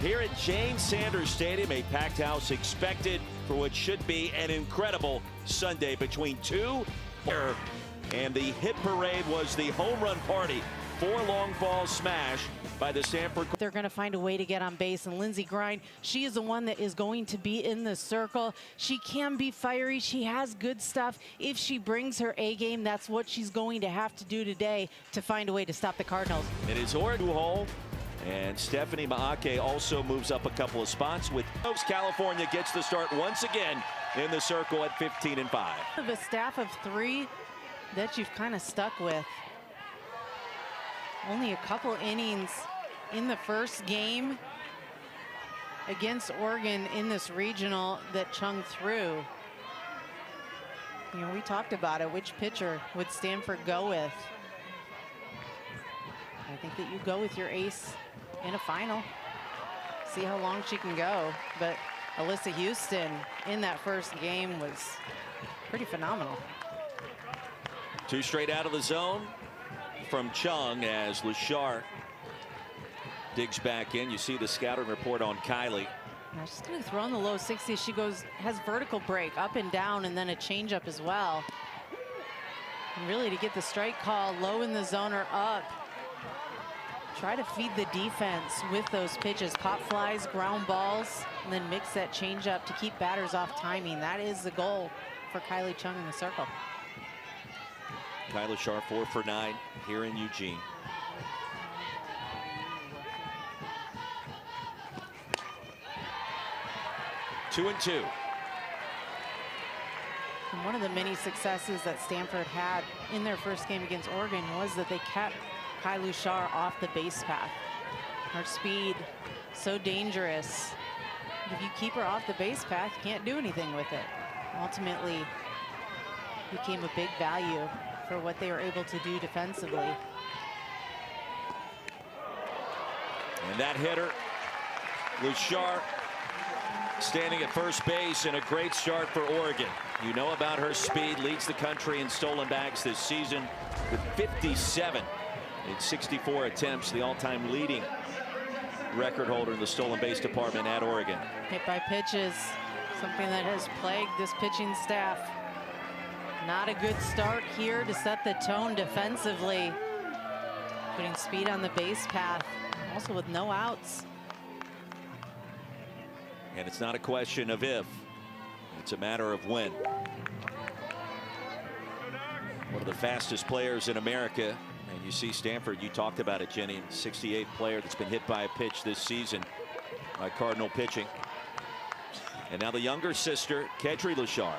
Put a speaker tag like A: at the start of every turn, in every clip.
A: Here at Jane Sanders Stadium, a packed house expected for what should be an incredible Sunday between two. And the hit parade was the home run party. 4 long balls smashed by the Stanford.
B: They're going to find a way to get on base, and Lindsey Grind, she is the one that is going to be in the circle. She can be fiery. She has good stuff. If she brings her A game, that's what she's going to have to do today to find a way to stop the Cardinals.
A: It is Oregon hole, and Stephanie Maake also moves up a couple of spots. With California gets the start once again in the circle at 15-5.
B: Of a staff of 3 that you've kind of stuck with. Only a couple innings in the first game against Oregon in this regional that Chung threw. You know, we talked about it. Which pitcher would Stanford go with? I think that you go with your ace in a final. See how long she can go. But Alyssa Houston in that first game was pretty phenomenal.
A: 2 straight out of the zone from Chung as Lashar digs back in. You see the scouting report on Kylie.
B: Now she's going to throw in the low 60s. She has vertical break up and down, and then a changeup as well. And really to get the strike call low in the zone or up. Try to feed the defense with those pitches. Pop flies, ground balls, and then mix that changeup to keep batters off timing. That is the goal for Kylie Chung in the circle.
A: Kylie Lashar 4 for 9 here in Eugene. Two and 2.
B: And one of the many successes that Stanford had in their first game against Oregon was that they kept Kylie Lashar off the base path. Her speed, so dangerous. If you keep her off the base path, you can't do anything with it. Ultimately, became a big value for what they were able to do defensively.
A: And that hitter, Lashar, standing at first base, and a great start for Oregon. You know about her speed, leads the country in stolen bags this season with 57 in 64 attempts, the all-time leading record holder in the stolen base department at Oregon.
B: Hit by pitches, something that has plagued this pitching staff. Not a good start here to set the tone defensively. Putting speed on the base path, also with no outs.
A: And it's not a question of if, it's a matter of when. One of the fastest players in America, and you see Stanford, you talked about it, Jenny, 68th player that's been hit by a pitch this season by Cardinal pitching. And now the younger sister, Kedri Lashar.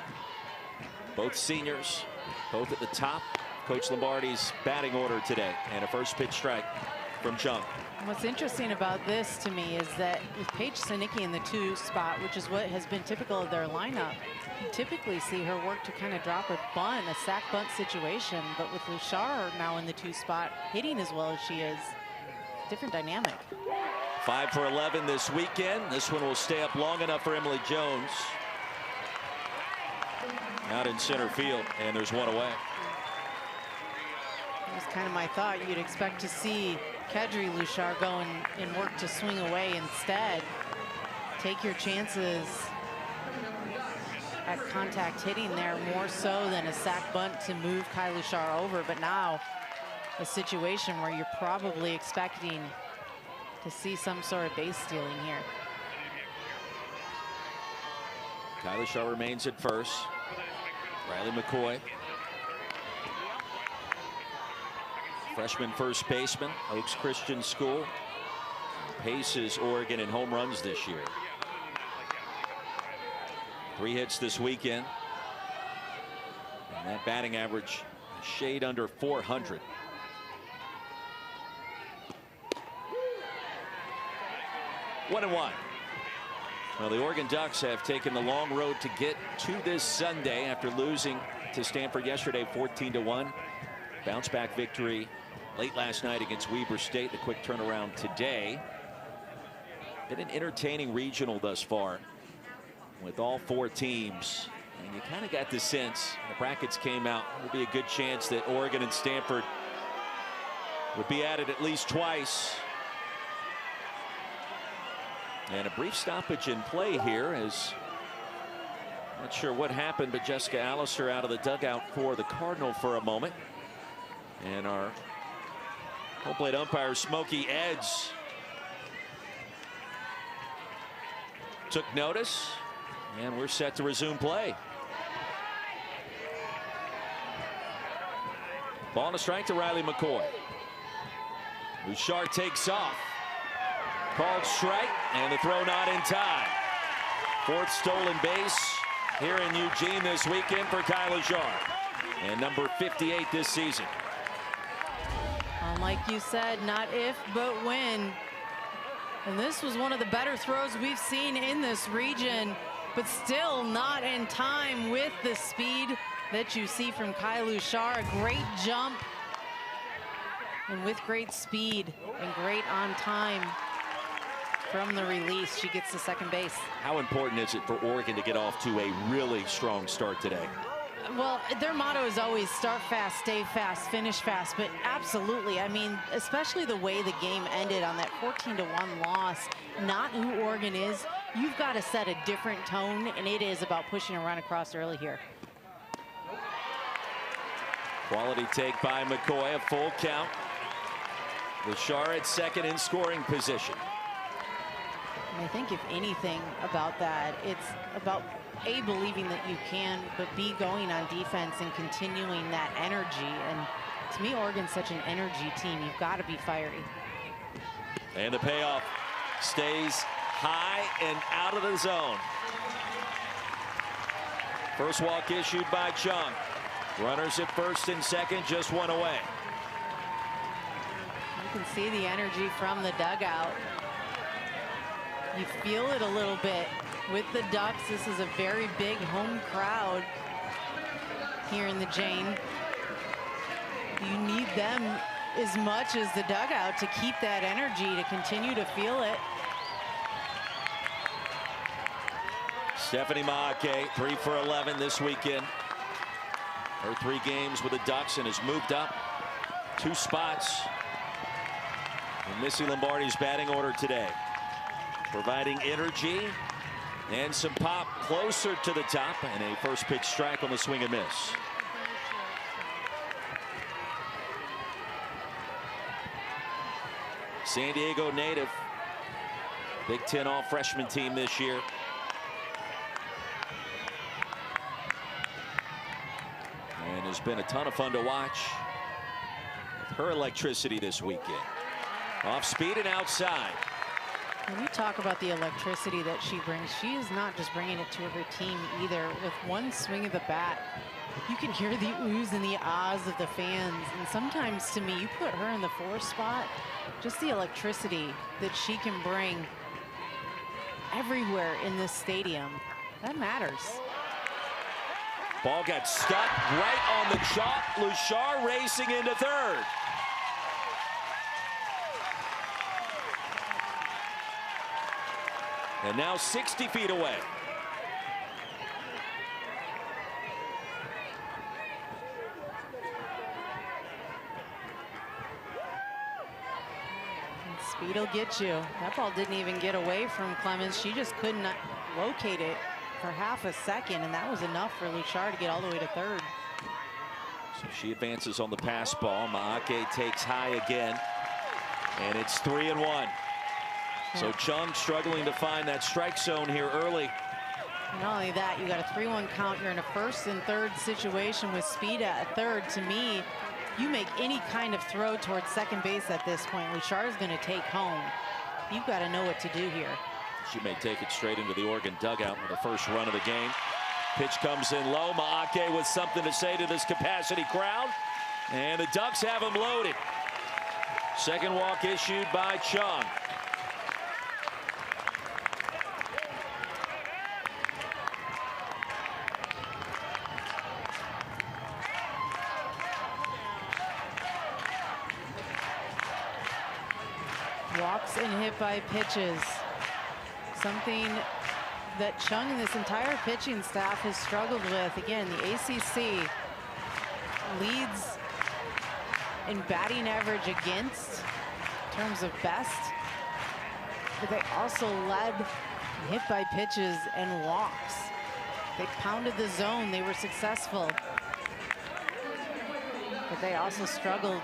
A: Both seniors, both at the top. Coach Lombardi's batting order today, and a first pitch strike from Chung.
B: What's interesting about this to me is that with Paige Sinicki in the 2 spot, which is what has been typical of their lineup, you typically see her work to kind of drop a bunt, a sack bunt situation. But with Lashar now in the 2 spot, hitting as well as she is, different dynamic.
A: 5 for 11 this weekend. This one will stay up long enough for Emily Jones. Out in center field, and there's one away.
B: That was kind of my thought. You'd expect to see Kedri Lashar go and work to swing away. Instead, take your chances at contact hitting there, more so than a sack bunt to move Kylie Lashar over. But now a situation where you're probably expecting to see some sort of base stealing here.
A: Kylie Lashar remains at first. Riley McCoy, freshman first baseman, Oaks Christian School, paces Oregon in home runs this year. 3 hits this weekend, and that batting average a shade under 400. One and one. Well, the Oregon Ducks have taken the long road to get to this Sunday after losing to Stanford yesterday 14-1. Bounce back victory late last night against Weber State. The quick turnaround today. Been an entertaining regional thus far with all 4 teams. And you kind of got the sense the brackets came out. There'd be a good chance that Oregon and Stanford would be at it at least twice. And a brief stoppage in play here, as not sure what happened, but Jessica Allister out of the dugout for the Cardinal for a moment. And our home plate umpire Smokey Eds took notice, and we're set to resume play. Ball and a strike to Riley McCoy. Bouchard takes off. Called strike, and the throw not in time. Fourth stolen base here in Eugene this weekend for Kyla Jar, and number 58 this season.
B: Like you said, not if, but when. And this was one of the better throws we've seen in this region, but still not in time with the speed that you see from Kyla Jar. A great jump, and with great speed and great on time from the release, she gets to second base.
A: How important is it for Oregon to get off to a really strong start today?
B: Well, their motto is always start fast, stay fast, finish fast, but absolutely. I mean, especially the way the game ended on that 14-1 loss, not who Oregon is. You've got to set a different tone, and it is about pushing a run across early here.
A: Quality take by McCoy, a full count. Bouchard at second in scoring position.
B: And I think if anything about that, it's about A, believing that you can, but B, going on defense and continuing that energy. And to me, Oregon's such an energy team. You've got to be fiery.
A: And the payoff stays high and out of the zone. First walk issued by Chung. Runners at first and second, just one away.
B: You can see the energy from the dugout. You feel it a little bit with the Ducks. This is a very big home crowd here in the Jane. You need them as much as the dugout to keep that energy, to continue to feel it.
A: Stephanie Maake, 3 for 11 this weekend. Her 3 games with the Ducks, and has moved up 2 spots in Missy Lombardi's batting order today, providing energy and some pop closer to the top, and a first pitch strike on the swing and miss. San Diego native, Big Ten all-freshman team this year. And has been a ton of fun to watch with her electricity this weekend. Off speed and outside.
B: When you talk about the electricity that she brings, she is not just bringing it to her team either. With one swing of the bat, you can hear the oohs and the ahs of the fans. And sometimes, to me, you put her in the 4th spot, just the electricity that she can bring everywhere in this stadium, that matters.
A: Ball got stuck right on the chalk. Bouchard racing into third. And now 60 feet away.
B: And speed will get you. That ball didn't even get away from Clemens. She just couldn't locate it for half a second, and that was enough for Bouchard to get all the way to third.
A: So she advances on the pass ball. Maake takes high again, and it's 3-1. So Chung struggling to find that strike zone here early.
B: Not only that, you got a 3-1 count. You're in a first and third situation with speed at third. To me, you make any kind of throw towards second base at this point, Bouchard's going to take home. You've got to know what to do here.
A: She may take it straight into the Oregon dugout with the first run of the game. Pitch comes in low. Maake with something to say to this capacity crowd. And the Ducks have him loaded. Second walk issued by Chung.
B: Walks and hit by pitches. Something that Chung and this entire pitching staff has struggled with. Again, the ACC leads in batting average against in terms of best. but they also led hit by pitches and walks. They pounded the zone. They were successful. But they also struggled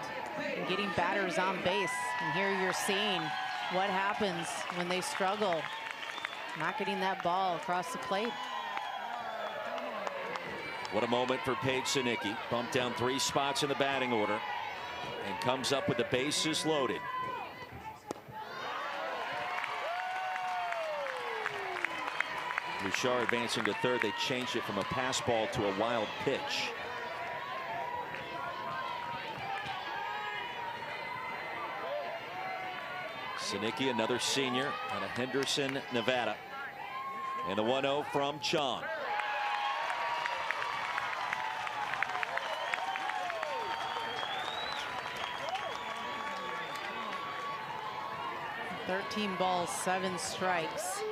B: in getting batters on base. And here you're seeing what happens when they struggle, not getting that ball across the plate.
A: What a moment for Paige Sinicki. Bumped down 3 spots in the batting order and comes up with the bases loaded. Bouchard advancing to third. They changed it from a pass ball to a wild pitch. Sinicki, another senior out of Henderson, Nevada. And the 1-0 from Chung.
B: "13 balls, 7 strikes."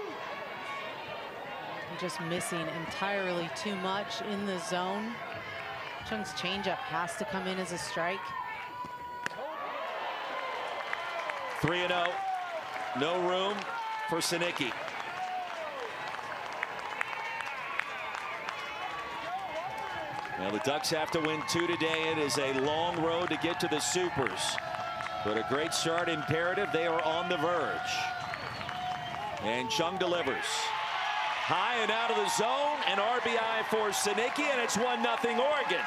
B: Just missing entirely too much in the zone. Chung's changeup has to come in as a strike.
A: 3-0. No room for Sinicki. Well, the Ducks have to win 2 today. It is a long road to get to the Supers, but a great start imperative. They are on the verge. And Chung delivers. High and out of the zone, an RBI for Sinicki, and it's 1-0 Oregon.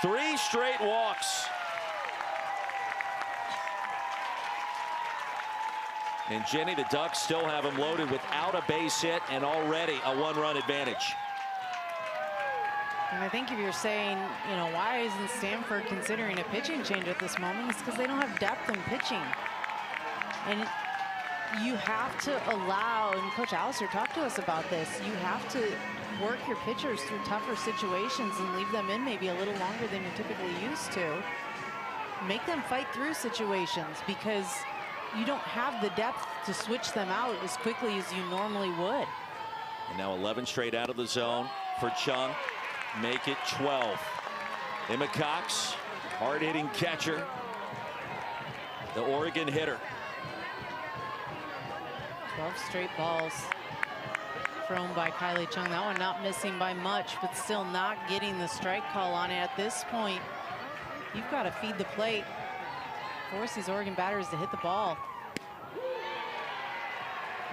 A: 3 straight walks. And Jenny, the Ducks still have him loaded without a base hit and already a 1-run advantage.
B: And I think if you're saying, you know, why isn't Stanford considering a pitching change at this moment? It's because they don't have depth in pitching. And you have to allow, and Coach Allister talked to us about this, you have to work your pitchers through tougher situations and leave them in maybe a little longer than you're typically used to. Make them fight through situations because you don't have the depth to switch them out as quickly as you normally would.
A: And now 11 straight out of the zone for Chung. Make it 12. Emma Cox, hard-hitting catcher, the Oregon hitter.
B: 12 straight balls thrown by Kylie Chung. That one not missing by much, but still not getting the strike call on it. At this point, you've got to feed the plate. Force these Oregon batters to hit the ball.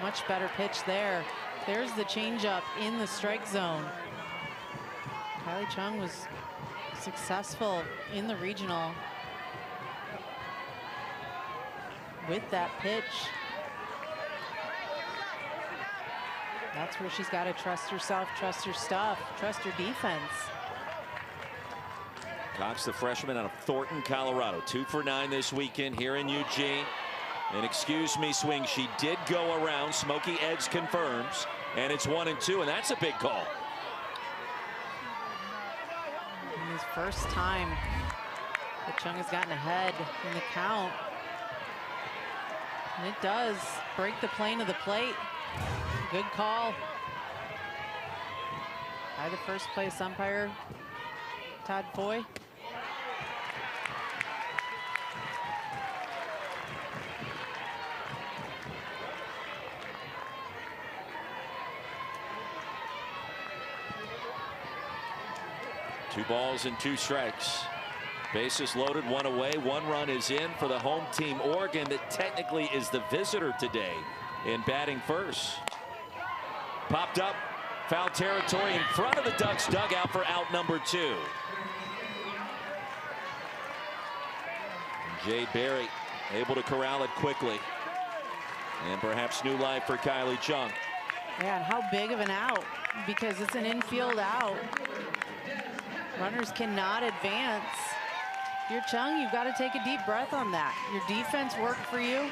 B: Much better pitch there. There's the changeup in the strike zone. Kylie Chung was successful in the regional with that pitch. That's where she's got to trust herself, trust her stuff, trust her defense.
A: Cox, the freshman out of Thornton, Colorado. 2 for 9 this weekend here in Eugene. And excuse me, swing, she did go around. Smokey Edds confirms. And it's 1-2, and that's a big call.
B: And his first time that Chung has gotten ahead in the count. And it does break the plane of the plate. Good call by the first place umpire, Todd Foy.
A: Two balls and 2 strikes. Bases loaded, 1 away. 1 run is in for the home team, Oregon, that technically is the visitor today in batting first. Popped up, foul territory in front of the Ducks dugout for out number 2. Jade Berry able to corral it quickly. And perhaps new life for Kylie Chung.
B: Yeah, and how big of an out, because it's an infield out. Runners cannot advance. If you're Chung, you've got to take a deep breath on that. Your defense worked for you.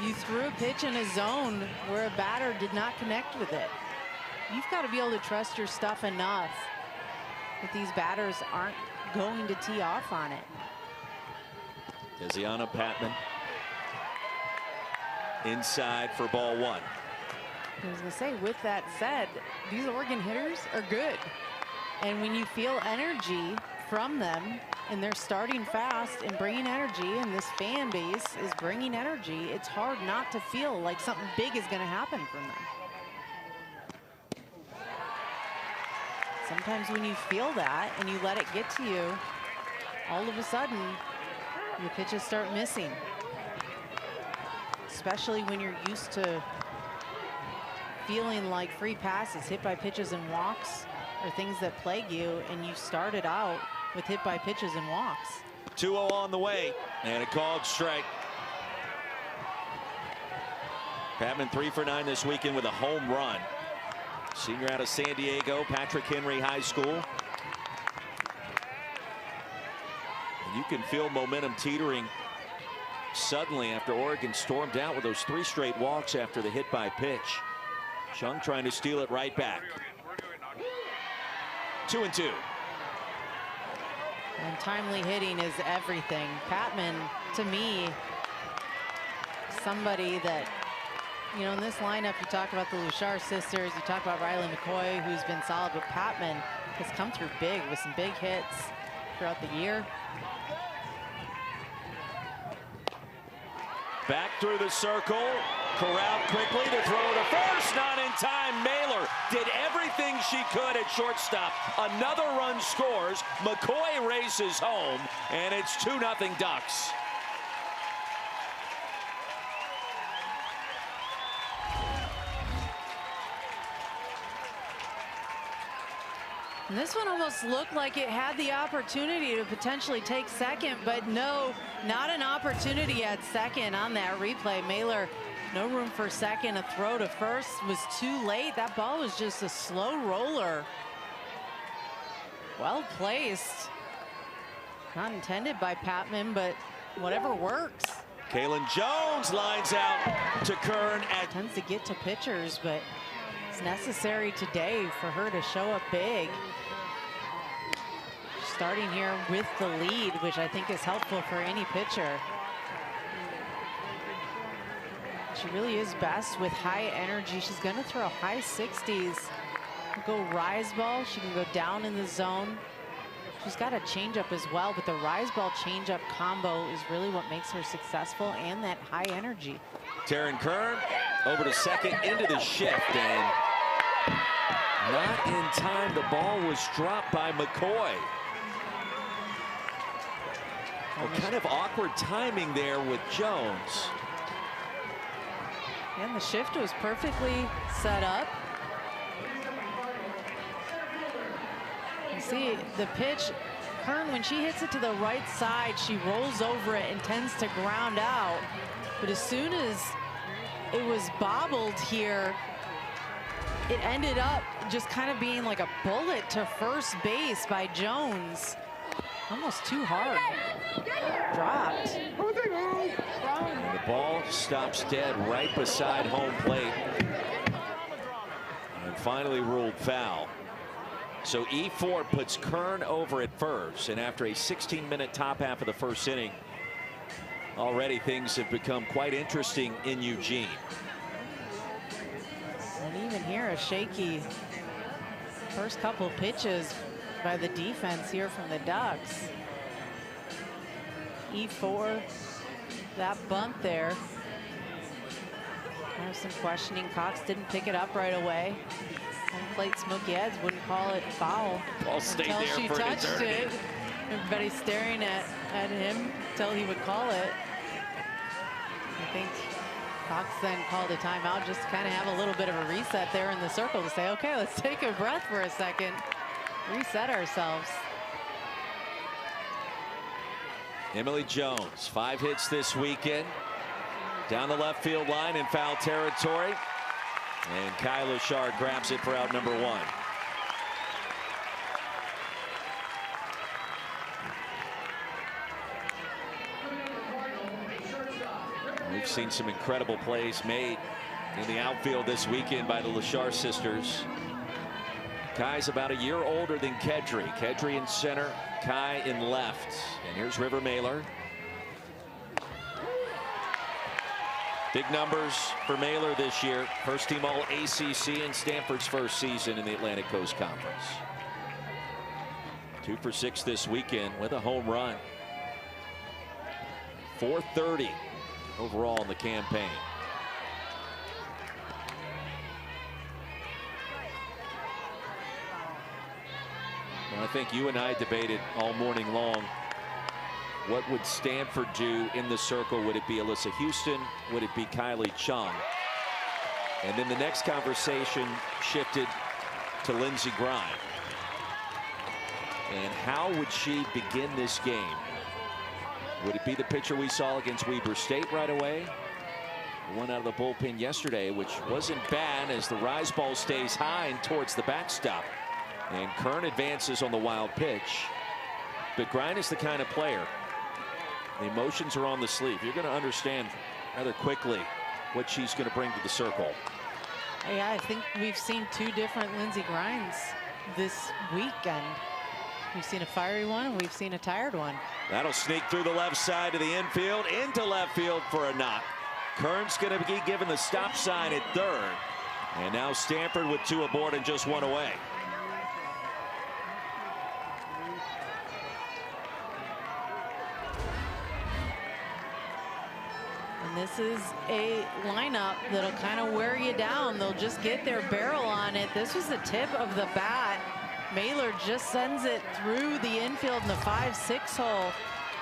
B: You threw a pitch in a zone where a batter did not connect with it. You've got to be able to trust your stuff enough that these batters aren't going to tee off on it.
A: Tiziana Patman inside for ball 1.
B: I was going to say, with that said, these Oregon hitters are good. And when you feel energy from them, and they're starting fast and bringing energy, and this fan base is bringing energy. It's hard not to feel like something big is going to happen from them. Sometimes when you feel that and you let it get to you, all of a sudden your pitches start missing, especially when you're used to feeling like free passes, hit by pitches and walks are things that plague you, and you started out with hit by pitches and walks.
A: 2-0 on the way, and a called strike. Patman 3 for 9 this weekend with a home run. Senior out of San Diego, Patrick Henry High School. And you can feel momentum teetering suddenly after Oregon stormed out with those 3 straight walks after the hit by pitch. Chung trying to steal it right back. 2-2.
B: And timely hitting is everything. Patman, to me, somebody that, you know, in this lineup, you talk about the Luchar sisters, you talk about Riley McCoy, who's been solid, but Patman has come through big with some big hits throughout the year.
A: Back through the circle, corralled quickly to throw to first, not in time. Mailer did everything she could at shortstop. Another run scores. McCoy races home, and it's 2-0 Ducks.
B: And this one almost looked like it had the opportunity to potentially take second, but no, not an opportunity at second on that replay. Mailer, no room for second. A throw to first was too late. That ball was just a slow roller. Well placed. Not intended by Patman, but whatever works.
A: Kaylin Jones lines out to Kern.
B: Tends to get to pitchers, but it's necessary today for her to show up big. Starting here with the lead, which I think is helpful for any pitcher. She really is best with high energy. She's going to throw high 60s. Go rise ball. She can go down in the zone. She's got a changeup as well, but the rise ball changeup combo is really what makes her successful, and that high energy.
A: Taryn Kern over to second into the shift, and not in time. The ball was dropped by McCoy. Kind of awkward timing there with Jones.
B: And the shift was perfectly set up. You see the pitch, Kern, when she hits it to the right side, she rolls over it and tends to ground out. But as soon as it was bobbled here, it ended up just kind of being like a bullet to first base by Jones. Almost too hard. Dropped.
A: And the ball stops dead right beside home plate. And finally ruled foul. So E4 puts Kern over at first. And after a 16-minute top half of the first inning, already things have become quite interesting in Eugene.
B: And even here, a shaky first couple pitches by the defense here from the Ducks. E4, that bunt there. There's some questioning. Cox didn't pick it up right away. Home plate Smokey Eds wouldn't call it foul
A: until
B: she touched it. Everybody staring at him until he would call it. I think Cox then called a timeout just to kind of have a little bit of a reset there in the circle to say, okay, let's take a breath for a second. Reset ourselves.
A: Emily Jones, 5 hits this weekend. Down the left field line in foul territory. And Kyle Luchar grabs it for out number 1. We've seen some incredible plays made in the outfield this weekend by the Luchar sisters. Kai's about a year older than Kedry. Kedry in center, Kai in left. And here's River Mailer. Big numbers for Mailer this year. First team all ACC in Stanford's first season in the Atlantic Coast Conference. 2 for 6 this weekend with a home run. 430 overall in the campaign. Well, I think you and I debated all morning long, what would Stanford do in the circle? Would it be Alyssa Houston? Would it be Kylie Chung? And then the next conversation shifted to Lindsey Grime. And how would she begin this game? Would it be the pitcher we saw against Weber State right away? One out of the bullpen yesterday, which wasn't bad as the rise ball stays high and towards the backstop. And Kern advances on the wild pitch. But Grine is the kind of player, the emotions are on the sleeve. You're going to understand rather quickly what she's going to bring to the circle.
B: Yeah, I think we've seen 2 different Lindsey Grines this weekend. We've seen a fiery one and we've seen a tired one.
A: That'll sneak through the left side of the infield into left field for a knock. Kern's going to be given the stop sign at third. And now Stanford with 2 aboard and just 1 away.
B: This is a lineup that'll kind of wear you down. They'll just get their barrel on it. This was the tip of the bat. Mailer just sends it through the infield in the 5-6 hole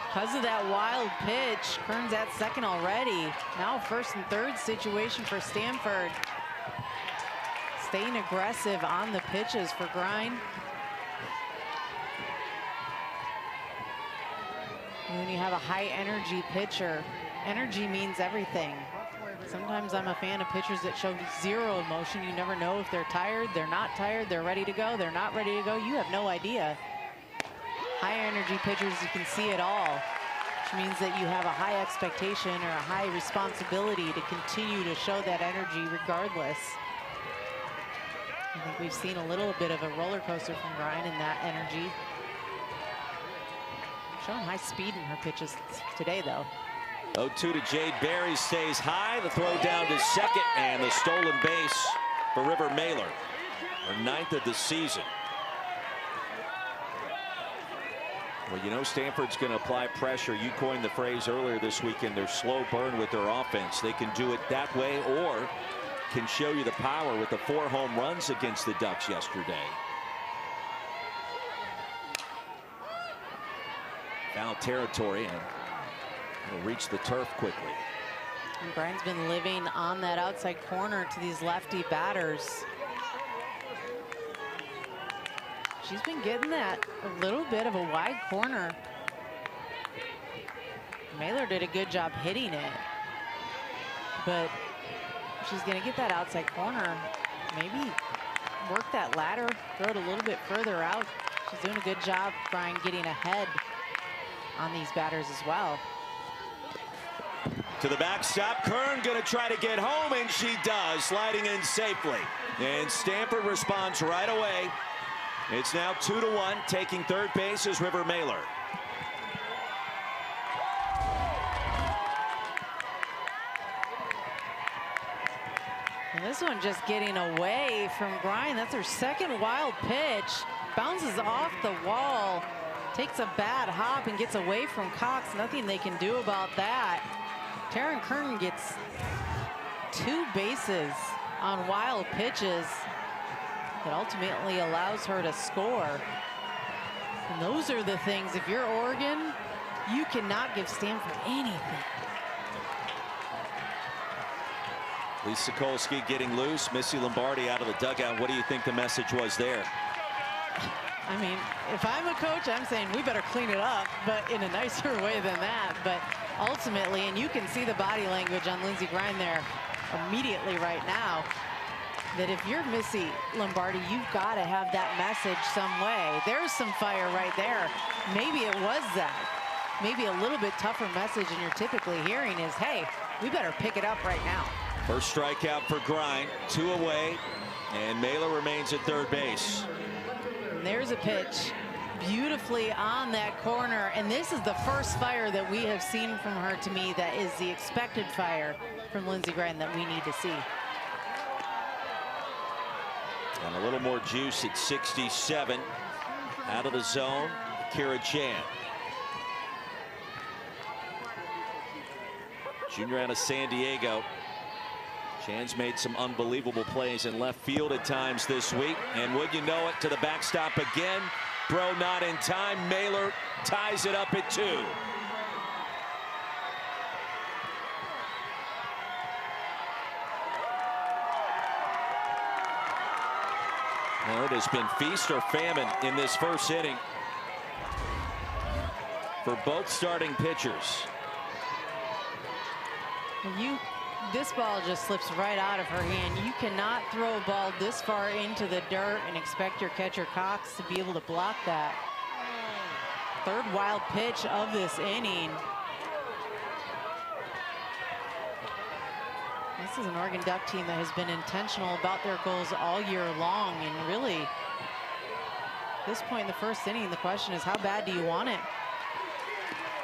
B: because of that wild pitch. Kern's at second already. Now first and third situation for Stanford. Staying aggressive on the pitches for Grine. And when you have a high energy pitcher, energy means everything. Sometimes I'm a fan of pitchers that show 0 emotion. You never know if they're tired, they're not tired, they're ready to go, they're not ready to go. You have no idea. High energy pitchers, you can see it all, which means that you have a high expectation or a high responsibility to continue to show that energy regardless. I think we've seen a little bit of a roller coaster from Grine in that energy. Showing high speed in her pitches today, though.
A: 0-2 to Jade Berry, stays high. The throw down to second, and the stolen base for River Mailer, her 9th of the season. Well, you know Stanford's going to apply pressure. You coined the phrase earlier this weekend, their slow burn with their offense. They can do it that way or can show you the power with the 4 home runs against the Ducks yesterday. Foul territory, and will reach the turf quickly.
B: And Brian's been living on that outside corner to these lefty batters. She's been getting that a little bit of a wide corner. Mailer did a good job hitting it, but she's going to get that outside corner. Maybe work that ladder, throw it a little bit further out. She's doing a good job, Brian, getting ahead on these batters as well.
A: To the backstop, Kern going to try to get home, and she does, sliding in safely. And Stanford responds right away. It's now 2-1. Taking third base is River Mailer.
B: And this one just getting away from Grine. That's her second wild pitch. Bounces off the wall. Takes a bad hop and gets away from Cox. Nothing they can do about that. Taryn Kern gets 2 bases on wild pitches that ultimately allows her to score. And those are the things, if you're Oregon, you cannot give Stanford anything.
A: Lee Sokolsky getting loose. Missy Lombardi out of the dugout. What do you think the message was there?
B: I mean, if I'm a coach, I'm saying we better clean it up, but in a nicer way than that. But ultimately, and you can see the body language on Lindsey Grine there immediately right now, that if you're Missy Lombardi, you've got to have that message some way. There's some fire right there. Maybe it was that. Maybe a little bit tougher message than you're typically hearing is, hey, we better pick it up right now.
A: First strikeout for Grine, 2 away, and Mailer remains at third base.
B: And there's a pitch beautifully on that corner, and this is the first fire that we have seen from her, to me, that is the expected fire from Lindsey Grine that we need to see.
A: And a little more juice at 67. Out of the zone, Kira Chan. Junior out of San Diego. Chan's made some unbelievable plays in left field at times this week. And would you know it, to the backstop again. Throw not in time. Mailer ties it up at 2. Well, it has been feast or famine in this first inning for both starting pitchers.
B: This ball just slips right out of her hand. You cannot throw a ball this far into the dirt and expect your catcher Cox to be able to block that. Third wild pitch of this inning. This is an Oregon Duck team that has been intentional about their goals all year long, and really, at this point in the first inning, the question is, how bad do you want it?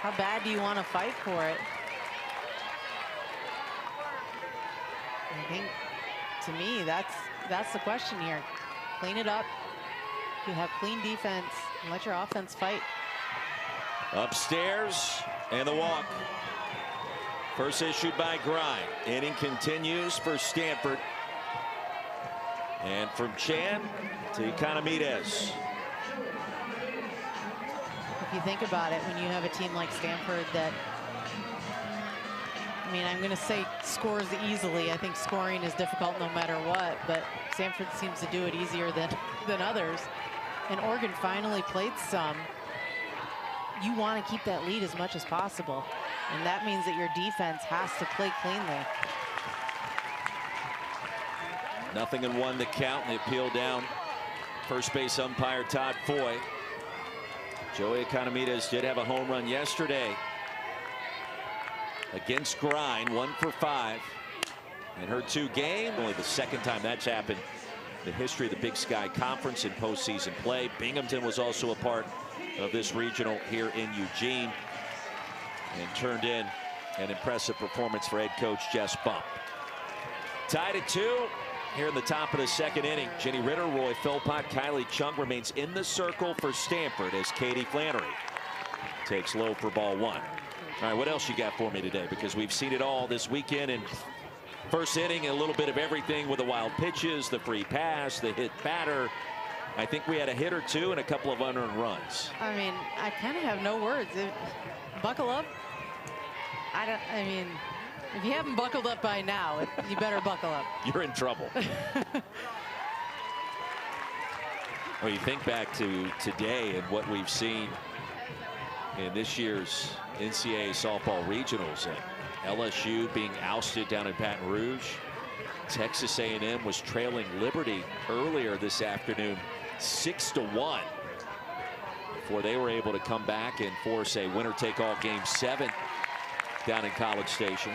B: How bad do you want to fight for it? I think, to me, that's the question here. Clean it up. You have clean defense and let your offense fight.
A: Upstairs, and the walk. First issued by Grind. Inning continues for Stanford. And from Chan to Economides.
B: If you think about it, when you have a team like Stanford that, I mean, I'm going to say scores easily. I think scoring is difficult no matter what, but Stanford seems to do it easier than others. And Oregon finally played some. You want to keep that lead as much as possible. And that means that your defense has to play cleanly.
A: 0-1 the count, and the appeal down. First base umpire Todd Foy. Joey Economides did have a home run yesterday against Grind, 1 for 5 in her 2 games. Only the second time that's happened in the history of the Big Sky Conference in postseason play. Binghamton was also a part of this regional here in Eugene, and turned in an impressive performance for head coach Jess Bump. Tied at 2 here in the top of the second inning. Jenny Ritter, Roy Philpott, Kylie Chung remains in the circle for Stanford as Katie Flannery takes low for ball 1. All right, what else you got for me today? Because we've seen it all this weekend in first inning, a little bit of everything with the wild pitches, the free pass, the hit batter. I think we had a hit or 2 and a couple of unearned runs.
B: I mean, I kind of have no words. Buckle up. I mean, if you haven't buckled up by now, you better buckle up.
A: You're in trouble. Well, you think back to today and what we've seen in this year's NCAA softball regionals, and LSU being ousted down in Baton Rouge. Texas A&M was trailing Liberty earlier this afternoon 6-1 before they were able to come back and force a winner-take-all game 7 down in College Station.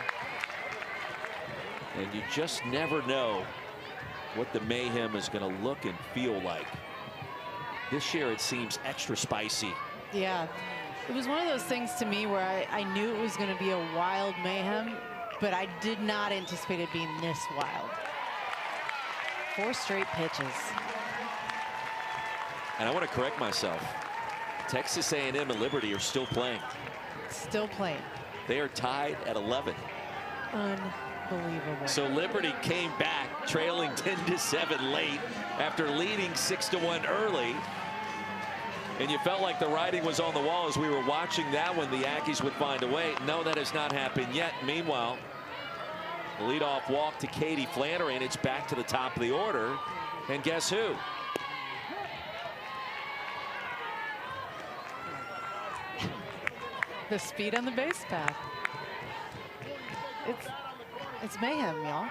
A: And you just never know what the mayhem is going to look and feel like. This year it seems extra spicy.
B: Yeah, it was one of those things to me where I knew it was going to be a wild mayhem, but I did not anticipate it being this wild. 4 straight pitches.
A: And I want to correct myself. Texas A&M and Liberty are still playing.
B: Still playing.
A: They are tied at 11.
B: Unbelievable.
A: So Liberty came back trailing 10-7 late after leading 6-1 early. And you felt like the writing was on the wall as we were watching that one. The Aggies would find a way. No, that has not happened yet. Meanwhile, the leadoff walk to Katie Flannery, and it's back to the top of the order. And guess who?
B: The speed on the base path. It's mayhem, y'all.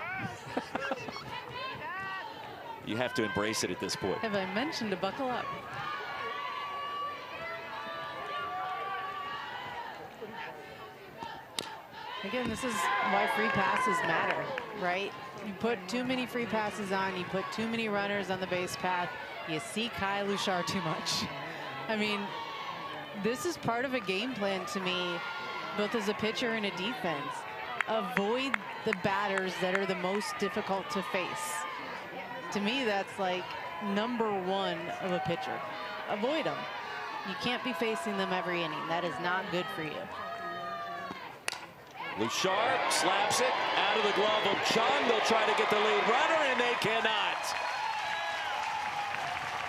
A: You have to embrace it at this point.
B: Have I mentioned to buckle up? Again, this is why free passes matter, right? You put too many free passes on, you put too many runners on the base path, you see Kai Luchar too much. I mean, this is part of a game plan to me, both as a pitcher and a defense. Avoid the batters that are the most difficult to face. To me, that's like #1 of a pitcher. avoid them. You can't be facing them every inning. That is not good for you.
A: Luchar slaps it out of the glove of Chung. They'll try to get the lead runner, and they cannot.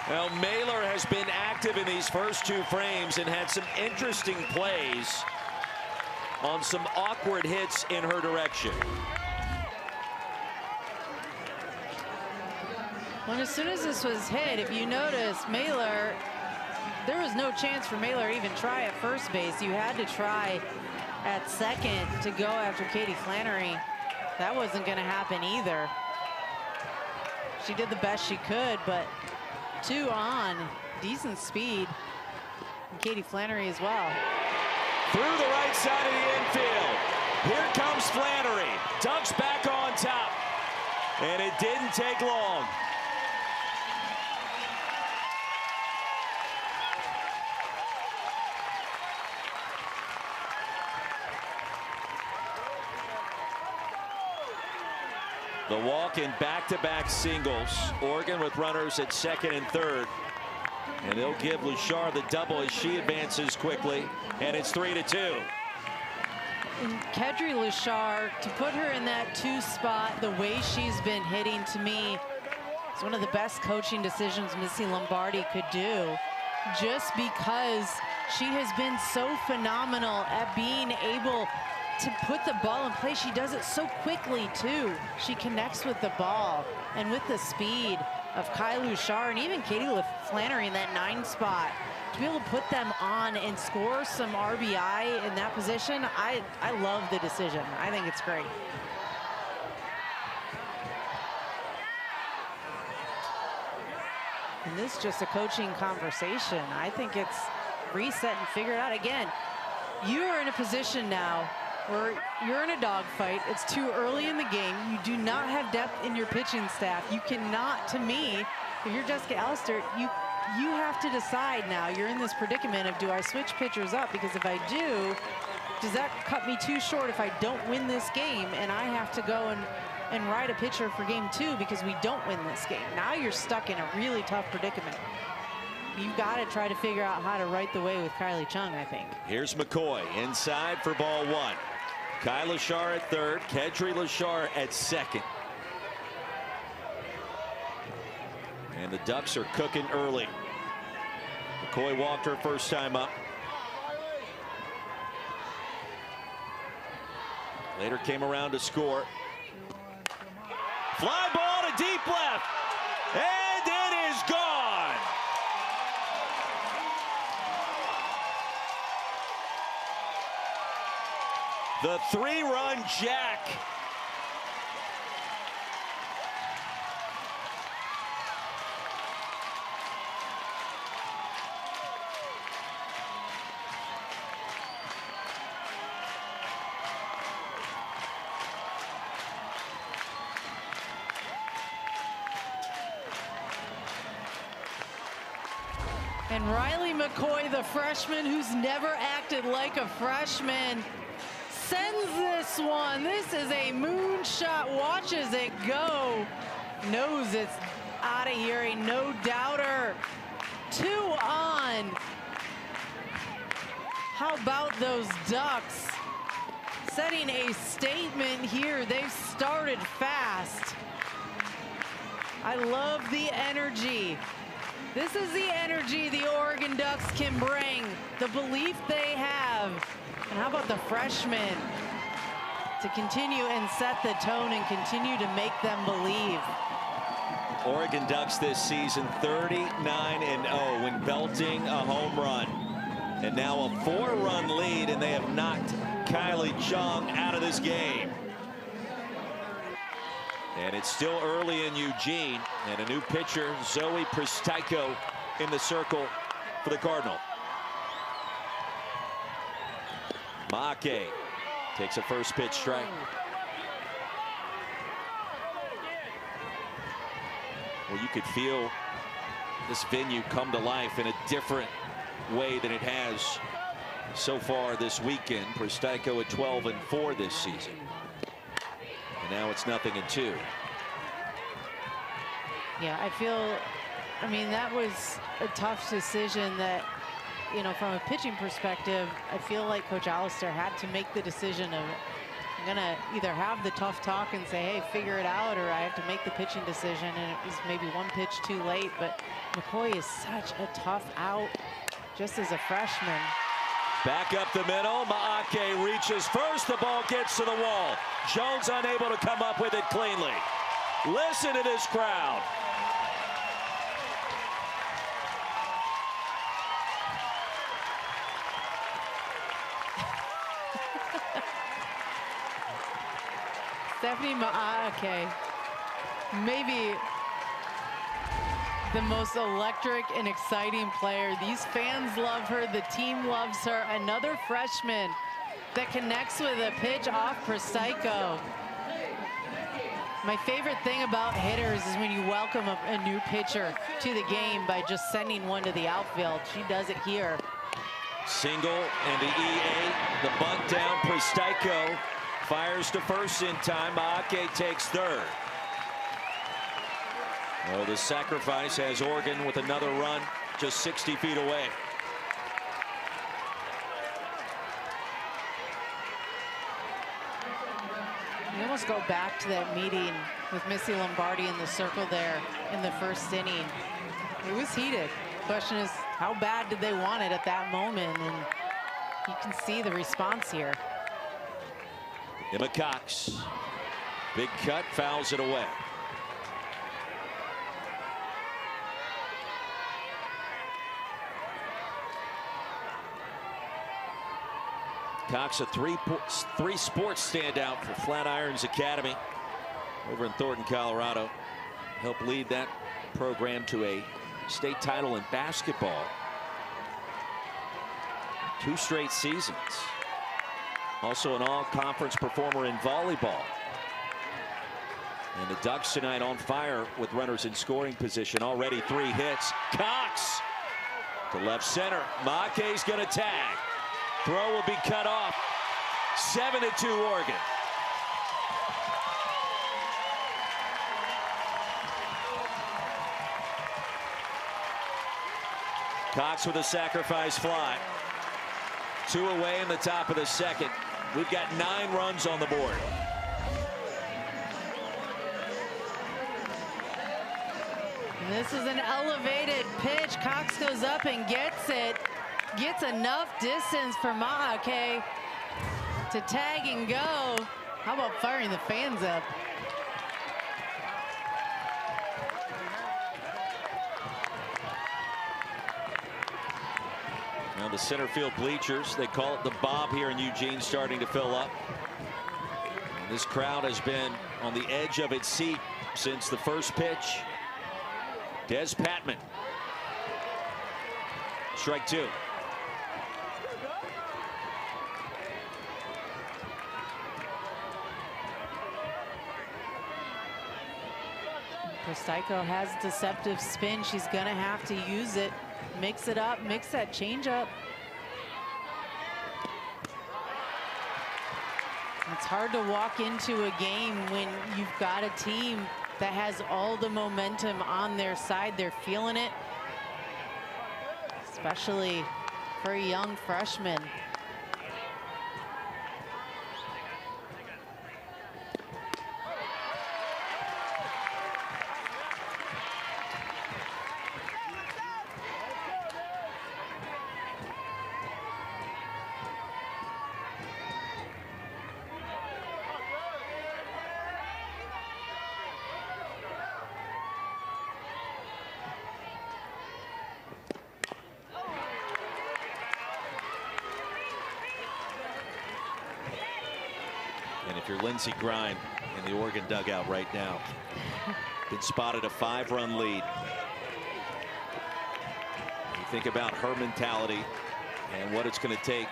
A: Well, Mailer has been active in these first two frames and had some interesting plays on some awkward hits in her direction.
B: Well, as soon as this was hit, if you notice, Mailer, there was no chance for Mailer to even try at first base. You had to try at second to go after Katie Flannery. That wasn't going to happen either. She did the best she could, but 2 on, decent speed. And Katie Flannery as well.
A: Through the right side of the infield. Here comes Flannery. Ducks back on top. And it didn't take long. The walk in back-to-back singles. Oregon with runners at second and third. And they'll give Luchar the double as she advances quickly. And it's 3-2.
B: And Kedri Luchar, to put her in that 2 spot, the way she's been hitting, to me, it's one of the best coaching decisions Missy Lombardi could do. Just because she has been so phenomenal at being able to put the ball in play. She does it so quickly too. She connects with the ball, and with the speed of Kai Luchar and even Katie Flannery in that 9 spot, to be able to put them on and score some RBI in that position, I love the decision. I think it's great. And this is just a coaching conversation. I think it's reset and figure it out. Again, you are in a position now where you're in a dogfight. It's too early in the game. You do not have depth in your pitching staff. You cannot, to me, if you're Jessica Allister, you have to decide now. You're in this predicament of, do I switch pitchers up? Because if I do, does that cut me too short if I don't win this game and I have to go and ride a pitcher for game 2 because we don't win this game? Now you're stuck in a really tough predicament. You've got to try to figure out how to right the way with Kylie Chung, I think.
A: Here's McCoy inside for ball 1. Kai Luchar at third, Kedri Luchar at second. And the Ducks are cooking early. McCoy walked her first time up. Later came around to score. Fly ball to deep left. And it is gone. The 3-run jack.
B: And Riley McCoy, the freshman who's never acted like a freshman, sends this one. This is a moonshot. Watches it go. Knows it's out of here. A no-doubter. 2 on. How about those Ducks? Setting a statement here. They've started fast. I love the energy. This is the energy the Oregon Ducks can bring. The belief they have. And how about the freshmen to continue and set the tone and continue to make them believe.
A: Oregon Ducks this season 39-0 when belting a home run. And now a 4-run lead, and they have knocked Kylie Chung out of this game. And it's still early in Eugene, and a new pitcher, Zoe Pristaiko, in the circle for the Cardinal. Maake takes a first pitch strike. Well, you could feel this venue come to life in a different way than it has so far this weekend. Pristaiko at 12-4 this season. And now it's 0-2.
B: Yeah, I feel I mean, that was a tough decision that, you know, from a pitching perspective, I feel like Coach Allister had to make the decision of, I'm gonna either have the tough talk and say, hey, figure it out, or I have to make the pitching decision, and it was maybe one pitch too late. But McCoy is such a tough out just as a freshman.
A: Back up the middle, Maake reaches first, the ball gets to the wall. Jones unable to come up with it cleanly. Listen to this crowd.
B: Stephanie Maake, maybe the most electric and exciting player. These fans love her. The team loves her. Another freshman that connects with a pitch off Prostaico. My favorite thing about hitters is when you welcome a new pitcher to the game by just sending one to the outfield. She does it here.
A: Single and the EA, the bunt down. Prostaico fires to first in time. Maake takes third. Oh, the sacrifice has Oregon with another run just 60 feet away.
B: You almost go back to that meeting with Missy Lombardi in the circle there in the first inning. It was heated. The question is, how bad did they want it at that moment? And you can see the response here.
A: Emma Cox, big cut, fouls it away. Cox, a three sports standout for Flatirons Academy over in Thornton, Colorado. Helped lead that program to a state title in basketball. 2 straight seasons. Also an all-conference performer in volleyball. And the Ducks tonight on fire with runners in scoring position. Already 3 hits. Cox to left center. Maake's going to tag. Throw will be cut off. 7-2 Oregon. Cox with a sacrifice fly. 2 away in the top of the second. We've got 9 runs on the board.
B: And this is an elevated pitch. Cox goes up and gets it. Gets enough distance for Maake to tag and go. How about firing the fans up?
A: Now the center field bleachers, they call it the Bob here in Eugene, starting to fill up. And this crowd has been on the edge of its seat since the first pitch. Des Patman. Strike 2.
B: Prostaico has deceptive spin. She's gonna have to use it. Mix it up, mix that changeup. It's hard to walk into a game when you've got a team that has all the momentum on their side. They're feeling it, especially for a young freshman.
A: And if you're Lindsey Grime in the Oregon dugout right now, been spotted a 5-run lead. You think about her mentality and what it's going to take.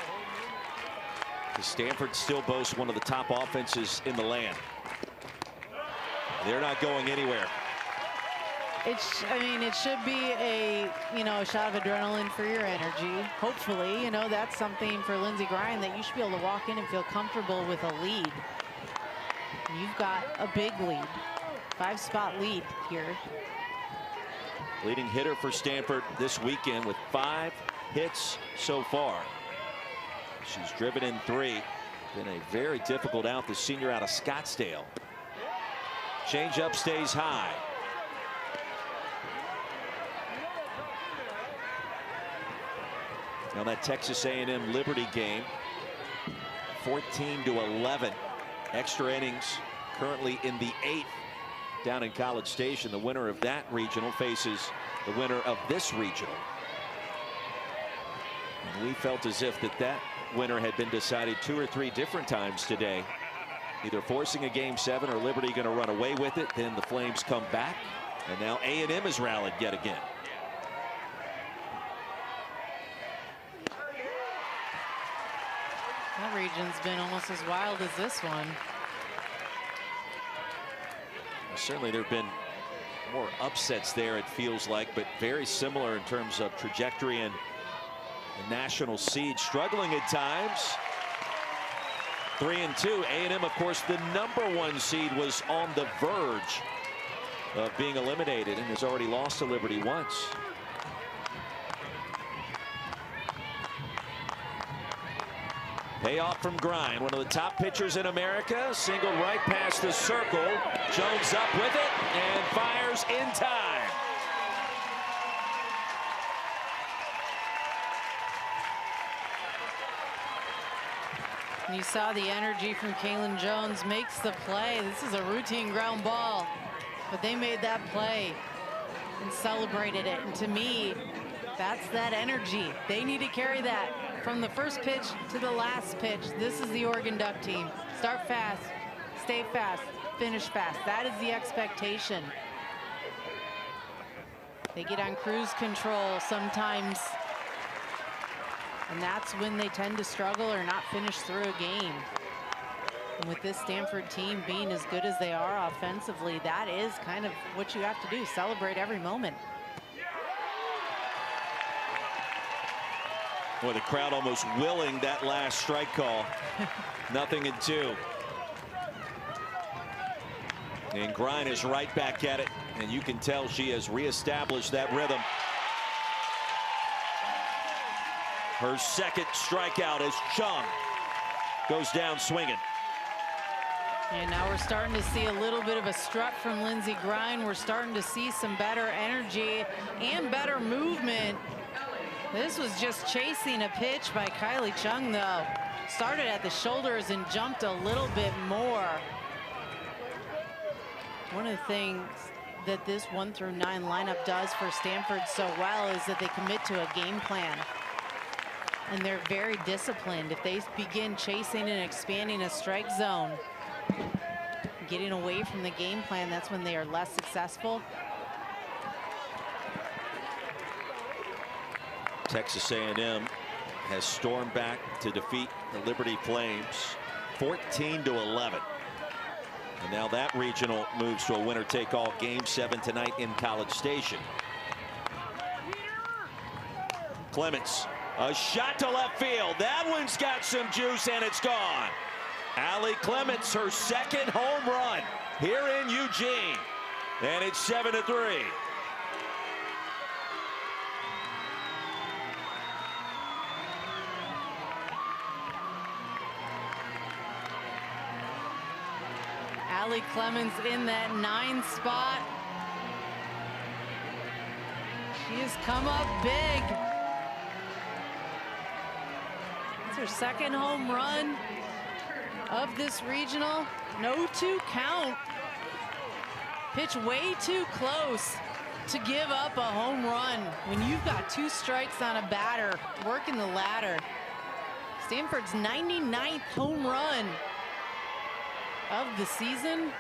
A: Stanford still boasts one of the top offenses in the land. They're not going anywhere.
B: I mean, it should be a, a shot of adrenaline for your energy. Hopefully, that's something for Lindsey Grime that you should be able to walk in and feel comfortable with a lead. You've got a big lead, 5-spot lead here.
A: leading hitter for Stanford this weekend with 5 hits so far. She's driven in 3. Been a very difficult out, the senior out of Scottsdale. Changeup stays high. Now that Texas A&M Liberty game, 14-11. Extra innings currently in the 8th down in College Station. The winner of that regional faces the winner of this regional. And we felt as if that winner had been decided 2 or 3 different times today, either forcing a game 7 or Liberty going to run away with it. Then the Flames come back, and now A&M has rallied yet again.
B: That region's been almost as wild as this one.
A: Certainly there have been more upsets there, it feels like, but very similar in terms of trajectory and the national seed. Struggling at times. 3-2. A&M, of course, the #1 seed, was on the verge of being eliminated and has already lost to Liberty once. Payoff from Grind, one of the top pitchers in America. Singled right past the circle. Jones up with it and fires in time.
B: And you saw the energy from Kaylin Jones. Makes the play. This is a routine ground ball, but they made that play and celebrated it. And to me, that's that energy. They need to carry that from the first pitch to the last pitch. This is the Oregon Duck team. Start fast, stay fast, finish fast. That is the expectation. They get on cruise control sometimes, and that's when they tend to struggle or not finish through a game. And with this Stanford team being as good as they are offensively, that is kind of what you have to do. Celebrate every moment.
A: Boy, the crowd almost willing that last strike call. 0-2. And Grind is right back at it, and you can tell she has reestablished that rhythm. Her second strikeout as Chung goes down swinging.
B: And now we're starting to see a little bit of a strut from Lindsey Grind. We're starting to see some better energy and better movement. This was just chasing a pitch by Kylie Chung, though. Started at the shoulders and jumped a little bit more. One of the things that this 1-9 lineup does for Stanford so well is that they commit to a game plan. And they're very disciplined. If they begin chasing and expanding a strike zone, getting away from the game plan, that's when they are less successful.
A: Texas A&M has stormed back to defeat the Liberty Flames 14-11. And now that regional moves to a winner-take-all game 7 tonight in College Station. Clements, a shot to left field. That one's got some juice and it's gone. Allie Clements, her second home run here in Eugene. And it's 7-3.
B: Allie Clements in that 9 spot. She has come up big. It's her second home run of this regional. No 2 count. Pitch way too close to give up a home run when you've got 2 strikes on a batter working the ladder. Stanford's 99th home run of the season.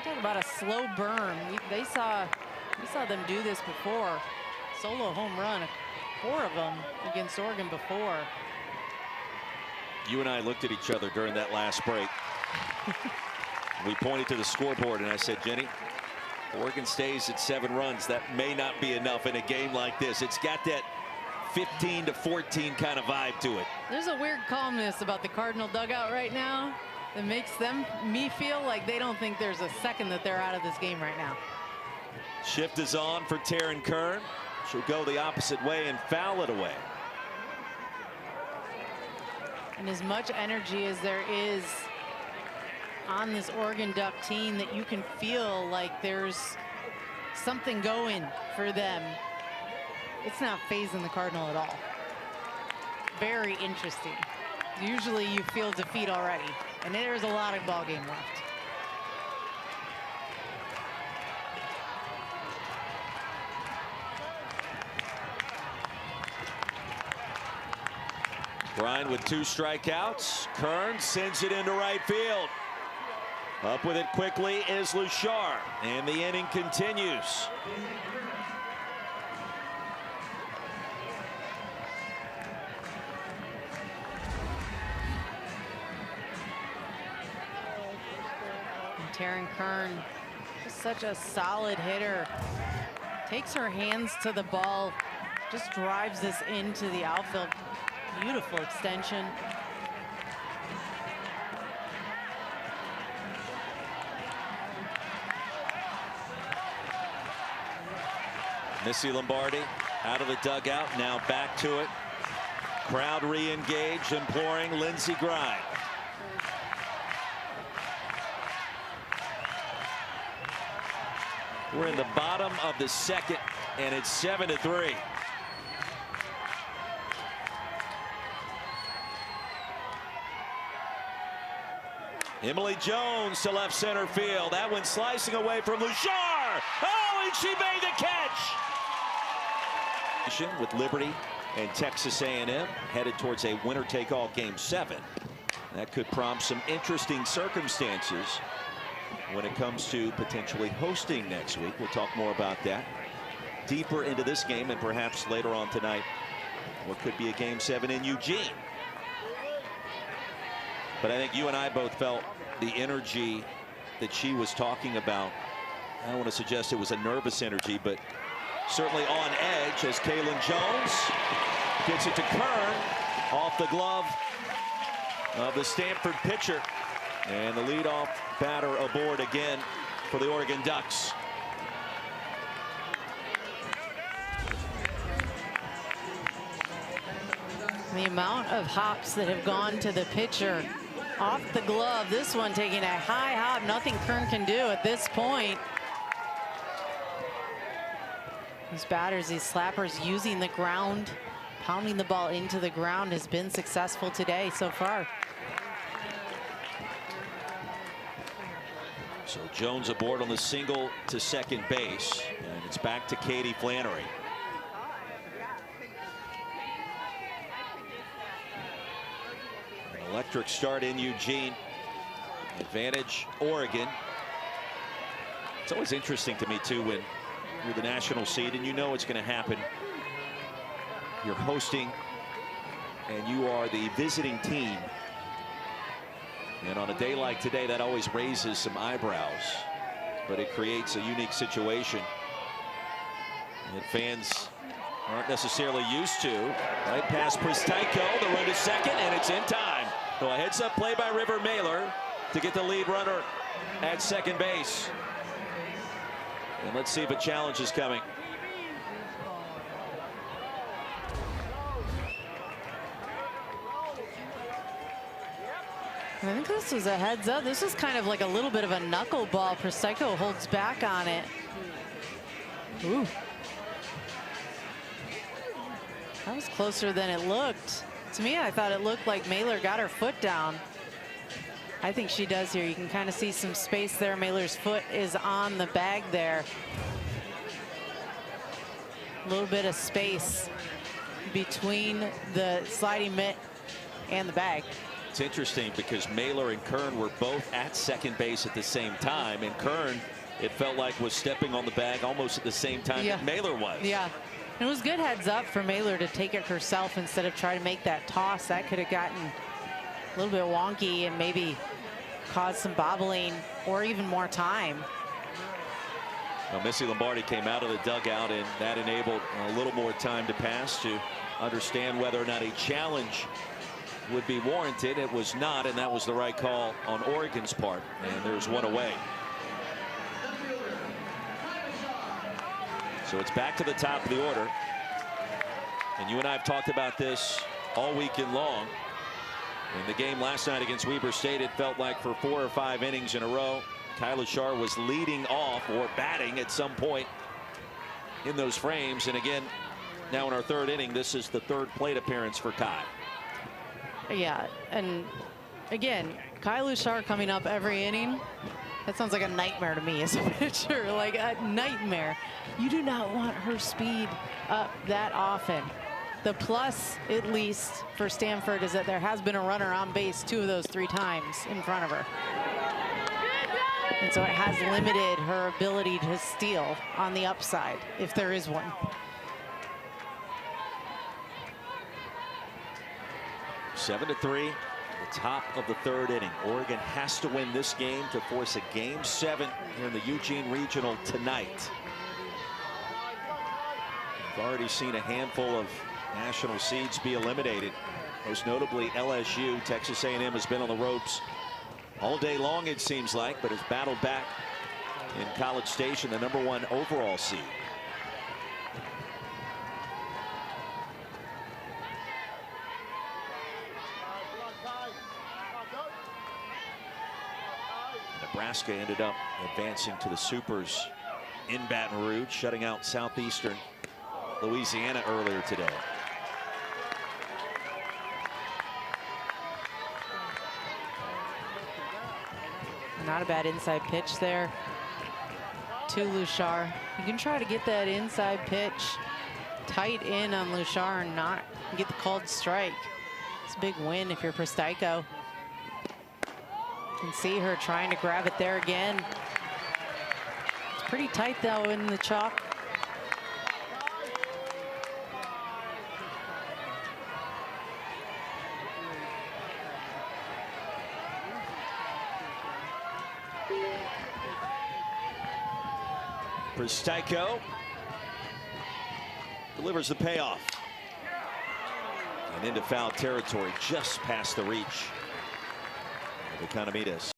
B: Talk about a slow burn. We saw them do this before. Solo home run, 4 of them against Oregon before.
A: You and I looked at each other during that last break. We pointed to the scoreboard and I said, Jenny, Oregon stays at 7 runs. That may not be enough in a game like this. It's got that 15-14 kind of vibe to it.
B: There's a weird calmness about the Cardinal dugout right now that makes me feel like they don't think there's a second that they're out of this game right now.
A: Shift is on for Taryn Kern. She'll go the opposite way and foul it away.
B: And as much energy as there is on this Oregon Duck team, that you can feel like there's something going for them, it's not phasing the Cardinal at all. Very interesting. Usually you feel defeat already, and there's a lot of ball game left.
A: Bryan with 2 strikeouts. Kern sends it into right field. Up with it quickly is Luchar, and the inning continues.
B: And Taryn Kern is such a solid hitter. Takes her hands to the ball, just drives this into the outfield. Beautiful extension.
A: Missy Lombardi out of the dugout, now back to it. Crowd re-engaged, imploring Lindsey Grine. We're in the bottom of the second, and it's 7-3. Emily Jones to left center field. That one slicing away from Luchar. Oh, and she made the catch. With Liberty and Texas A&M headed towards a winner-take-all Game 7. That could prompt some interesting circumstances when it comes to potentially hosting next week. We'll talk more about that deeper into this game, and perhaps later on tonight what could be a Game 7 in Eugene. But I think you and I both felt the energy that she was talking about. I don't want to suggest it was a nervous energy, but certainly on edge as Kaylin Jones gets it to Kern off the glove of the Stanford pitcher. And the leadoff batter aboard again for the Oregon Ducks.
B: The amount of hops that have gone to the pitcher off the glove. This one taking a high hop. Nothing Kern can do at this point. These batters, these slappers using the ground, pounding the ball into the ground has been successful today so far.
A: So Jones aboard on the single to second base, and it's back to Katie Flannery. An electric start in Eugene. Advantage Oregon. It's always interesting to me too when you're the national seed and you know it's going to happen. You're hosting and you are the visiting team. And on a day like today, that always raises some eyebrows, but it creates a unique situation that fans aren't necessarily used to. Right past Pristaiko, the run to second, and it's in time. So a heads-up play by River Mailer to get the lead runner at second base. And let's see if a challenge is coming.
B: I think this was a heads up. This was kind of like a little bit of a knuckleball. Prosecco holds back on it. Ooh. That was closer than it looked. To me, I thought it looked like Mailer got her foot down. I think she does here. You can kind of see some space there. Mailer's foot is on the bag there. A little bit of space between the sliding mitt and the bag.
A: It's interesting because Mailer and Kern were both at second base at the same time, and Kern, it felt like, was stepping on the bag almost at the same time that Mailer was.
B: Yeah, it was good heads up for Mailer to take it herself instead of trying to make that toss. That could have gotten a little bit wonky and maybe caused some bobbling or even more time.
A: Well, Missy Lombardi came out of the dugout, and that enabled a little more time to pass to understand whether or not a challenge would be warranted. It was not, and that was the right call on Oregon's part, and there's one away. So it's back to the top of the order. And you and I have talked about this all weekend long. In the game last night against Weber State, it felt like for 4 or 5 innings in a row, Kyla Schar was leading off or batting at some point in those frames. And again, now in our 3rd inning, this is the 3rd plate appearance for Kai.
B: Yeah, and again, Kyla Schar coming up every inning. That sounds like a nightmare to me as a pitcher, like a nightmare. You do not want her speed up that often. The plus, at least for Stanford, is that there has been a runner on base 2 of those 3 times in front of her. And so it has limited her ability to steal on the upside, if there is one.
A: Seven to 3, the top of the 3rd inning. Oregon has to win this game to force a Game 7 here in the Eugene Regional tonight. We've already seen a handful of national seeds be eliminated. Most notably LSU. Texas A&M has been on the ropes all day long, it seems like, but has battled back in College Station, the #1 overall seed. Nebraska ended up advancing to the Supers in Baton Rouge, shutting out Southeastern Louisiana earlier today.
B: Not a bad inside pitch there to Lushar. You can try to get that inside pitch tight in on Lushar and not get the called strike. It's a big win if you're Pristaico. You can see her trying to grab it there again. It's pretty tight though in the chalk.
A: Pristaico delivers the payoff. And into foul territory just past the reach of Economides.